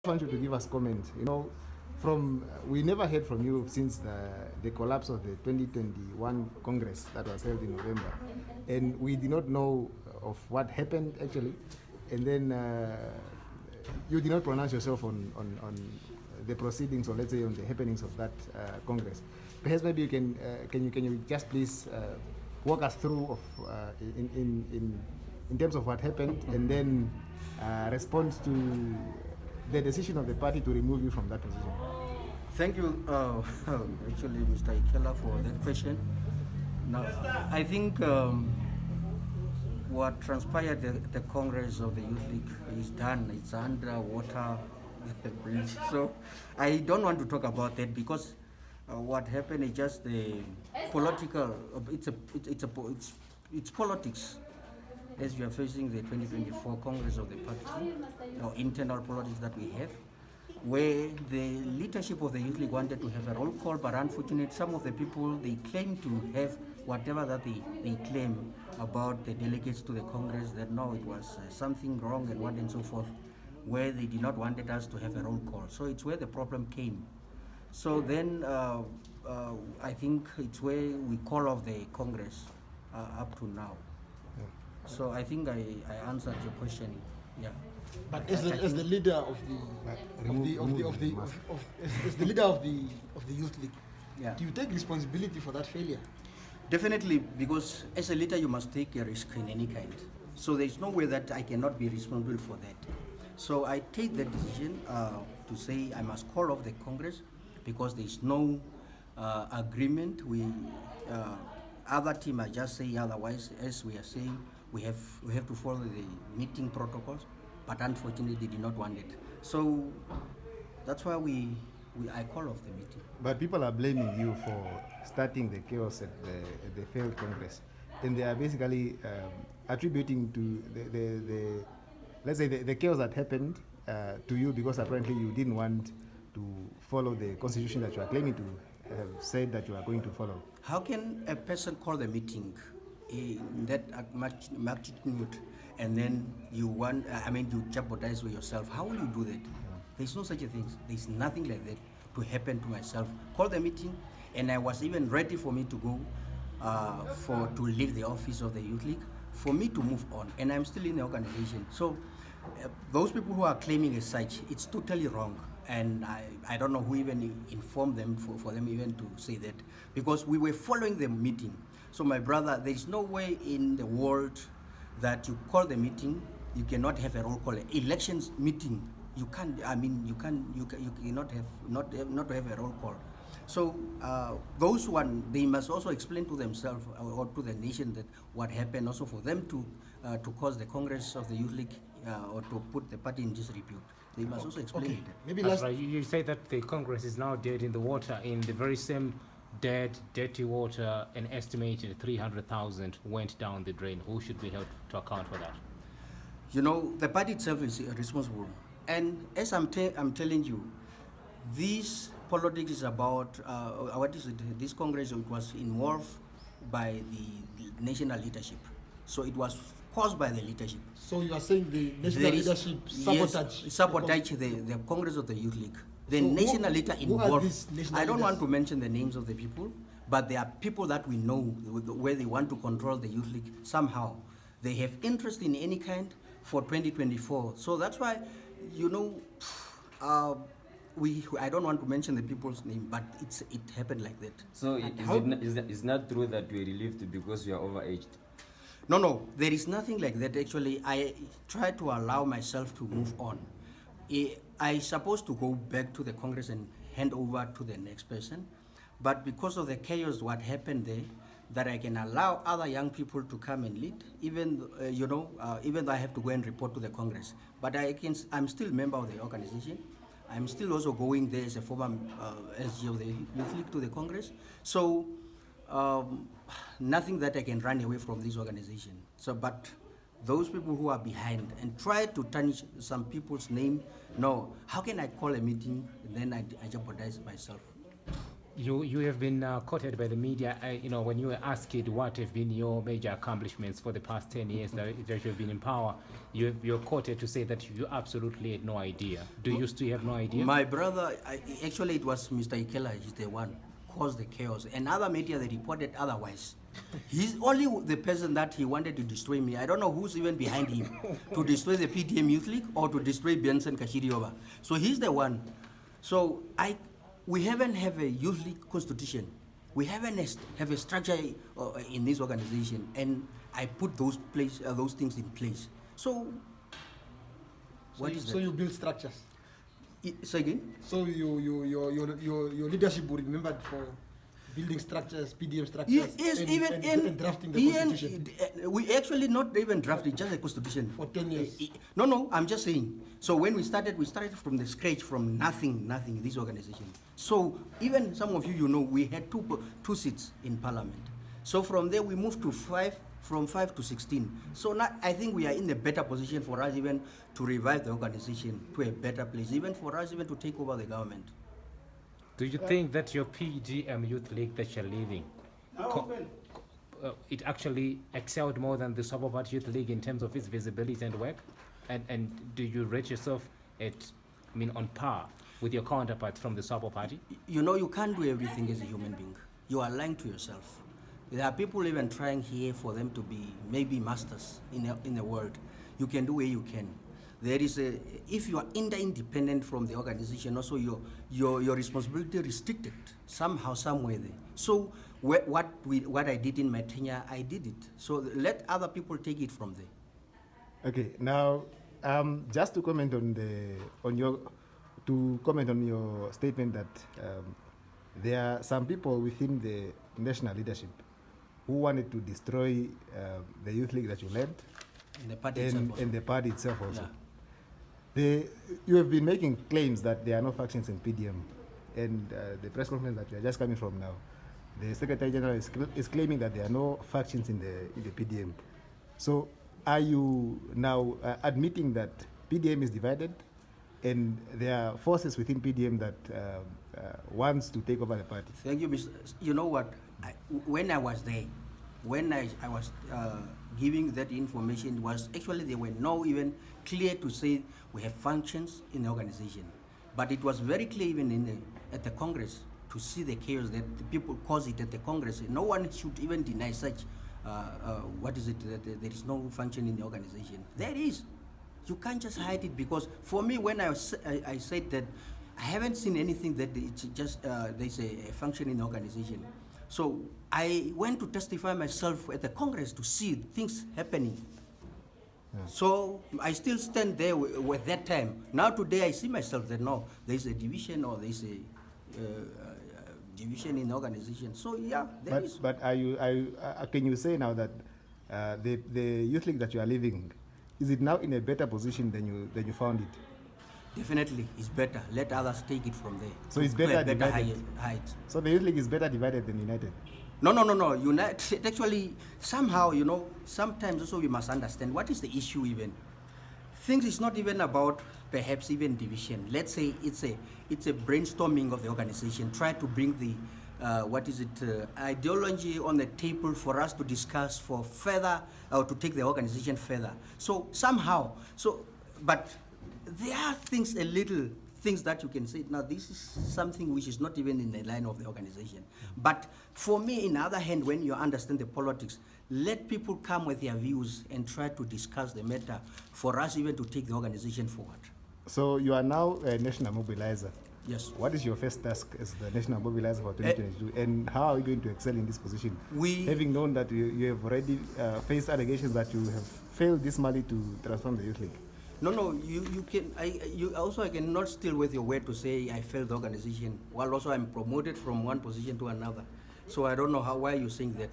want you to give us comment. We never heard from you since the collapse of the 2021 Congress that was held in November, and we did not know of what happened actually, and then you did not pronounce yourself on the proceedings, or let's say on the happenings of that Congress. Perhaps maybe you can you just please walk us through of in terms of what happened, and then respond to the decision of the party to remove you from that position. Thank you, actually, Mr. Ikela, for that question. Now, I think what transpired at the Congress of the Youth League is done. It's underwater bridge. So I don't want to talk about that because what happened is just the political. It's politics. As we are facing the 2024 Congress of the party, or internal politics that we have, where the leadership of the Youth League wanted to have a roll call, but unfortunately some of the people, they claim to have whatever that they claim about the delegates to the Congress, that no, it was something wrong and what and so forth, where they did not wanted us to have a roll call. So it's where the problem came. So then I think it's where we call off the Congress up to now. So I think I answered your question. Yeah. But as the leader of the Youth League, yeah, do you take responsibility for that failure? Definitely, because as a leader you must take a risk in any kind. So there is no way that I cannot be responsible for that. So I take the decision to say I must call off the Congress because there is no agreement. Other team are just saying otherwise. As we are saying, we have to follow the meeting protocols, but unfortunately they did not want it. So that's why I call off the meeting. But people are blaming you for starting the chaos at the failed Congress, and they are basically attributing to the let's say the chaos that happened to you because apparently you didn't want to follow the constitution that you are claiming to have said that you are going to follow. How can a person call the meeting in that magnitude and then you jeopardize with yourself? How will you do that? There's no such a thing. There's nothing like that to happen to myself. Call the meeting, and I was even ready for me to go to leave the office of the Youth League, for me to move on, and I'm still in the organization. So those people who are claiming as such, it's totally wrong. And I don't know who even informed them for them even to say that, because we were following the meeting. So my brother, there's no way in the world that you call the meeting, you cannot have a roll call. Elections meeting, you can't. You cannot have a roll call. So those one, they must also explain to themselves or to the nation that what happened. Also for them to cause the Congress of the Youth League or to put the party in disrepute. They must also explain it. Maybe That's right. You say that the Congress is now dead in the water, in the very same dead, dirty water. An estimated 300,000 went down the drain. Who should be held to account for that? The party itself is responsible. And as I'm telling you, this politics is about, what is it? This Congress, it was involved by the national leadership. So it was caused by the leadership. So you are saying the national leadership sabotage the Congress of the Youth League. The So national leader involved. I don't want leaders? to mention the names of the people, but there are people that we know where they want to control the Youth League somehow. They have interest in any kind for 2024. So that's why, I don't want to mention the people's name, but it happened like that. So it's not true that you are relieved because you are overaged? No, there is nothing like that. Actually, I try to allow myself to move on. I supposed to go back to the Congress and hand over to the next person, but because of the chaos, what happened there, that I can allow other young people to come and lead, even though I have to go and report to the Congress. But I'm still a member of the organization. I'm still also going there as a former SG of the Youth League to the Congress. So nothing that I can run away from this organization. So, but those people who are behind and try to tarnish some people's name, no. How can I call a meeting and then I jeopardize myself? You have been quoted by the media, when you were asked what have been your major accomplishments for the past 10 years that you have been in power, you're quoted to say that you absolutely had no idea. Do you still have no idea? My brother, actually it was Mr. Ikela, he's the one caused the chaos. And other media, they reported otherwise. He's only the person that he wanted to destroy me. I don't know who's even behind him, to destroy the PDM Youth League or to destroy Bensen Katjiriova. So he's the one. So we haven't have a youth league constitution. We haven't have a structure in this organization, and I put those things in place. So So you build structures. Say again? So your leadership will remembered for building structures, PDM structures, Yes, and drafting the constitution we actually not even drafted just a constitution for 10 years. No, I'm just saying. So when we started from the scratch, from nothing, this organization. So even some of you know, we had two seats in parliament. So from there we moved to 5, from 5 to 16. So now I think we are in a better position for us even to revive the organization to a better place, even for us even to take over the government. Do you think that your PDM Youth League that you're leading, it actually excelled more than the Super Party Youth League in terms of its visibility and work? And do you rate yourself on par with your counterparts from the Super Party? You know, you can't do everything as a human being. You are lying to yourself. There are people even trying here for them to be maybe masters in the world. You can do where you can. There is if you are independent from the organization, also your responsibility restricted somehow, somewhere there. So what I did in my tenure, I did it. So let other people take it from there. Okay, now just to comment on your statement that there are some people within the national leadership who wanted to destroy the youth league that you led and the party itself also. And the party itself also. Yeah. You have been making claims that there are no factions in PDM, and the press conference that we are just coming from now, the Secretary General is claiming that there are no factions in the PDM. So are you now admitting that PDM is divided and there are forces within PDM that wants to take over the party? Thank you, Mr. You know what? When I was there, when I was giving that information, was actually they were not even clear to say we have functions in the organization. But it was very clear even at the Congress to see the chaos that the people cause it at the Congress. No one should even deny such, that there is no function in the organization. There is. You can't just hide it, because for me, when I said that I haven't seen anything that it's just there's a function in the organization. So I went to testify myself at the Congress to see things happening. Yeah. So I still stand there with that time. Now today I see myself that no, there's a division or there's a division in the organization. So yeah, there is. But can you say now that the youth league that you are leaving, is it now in a better position than you found it? Definitely, it's better. Let others take it from there. So it's better divided. Height. So the youth league is better divided than united. No. United, actually, somehow, sometimes also we must understand what is the issue even. Things is not even about perhaps even division. Let's say it's a brainstorming of the organization. Try to bring the ideology on the table for us to discuss for further, or to take the organization further. So somehow, but there are things that you can say, now this is something which is not even in the line of the organization. But for me, on the other hand, when you understand the politics, let people come with their views and try to discuss the matter for us even to take the organization forward. So you are now a national mobilizer. Yes. What is your first task as the national mobilizer for 2022, and how are you going to excel in this position? Having known that you have already faced allegations that you have failed dismally to transform the youth league. No, you can. I cannot steal with your word to say I failed the organization. While also I'm promoted from one position to another, so I don't know why you're saying that.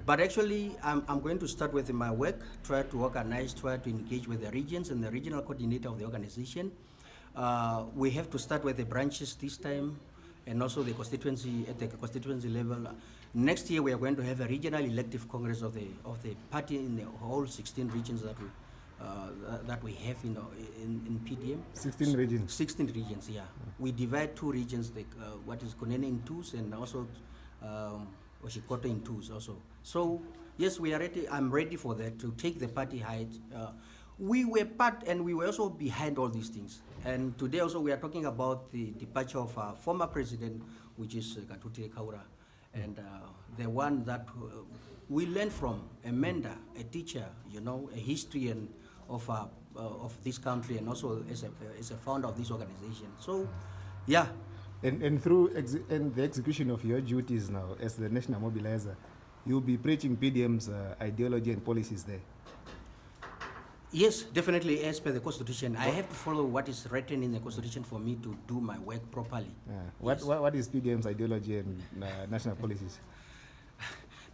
But actually, I'm going to start with my work. Try to organize, try to engage with the regions and the regional coordinator of the organization. We have to start with the branches this time, and also the constituency at the constituency level. Next year, we are going to have a regional elective congress of the party in the whole 16 regions that we have in PDM. 16 regions. 16 regions, yeah. We divide 2 regions, what is Kunene in 2s and also Oshikoto in 2s also. So, yes, we are ready. I'm ready for that, to take the party height. We were part and we were also behind all these things. And today also we are talking about the departure of our former president, which is Katute Kaura. And the one that we learned from, a mentor, a teacher, a historian of this country, and also as a founder of this organization. So, yeah. And through and the execution of your duties now as the national mobilizer, you'll be preaching PDM's ideology and policies there. Yes, definitely, as per the Constitution. I have to follow what is written in the Constitution for me to do my work properly. Yes. What is PDM's ideology and national policies?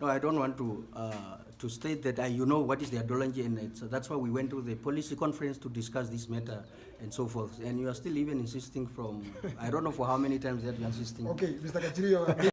No, I don't want to state that you know what is the ideology, and so that's why we went to the policy conference to discuss this matter and so forth. And you are still even insisting from, I don't know for how many times that you're insisting. Okay, Mr. Katjiriova.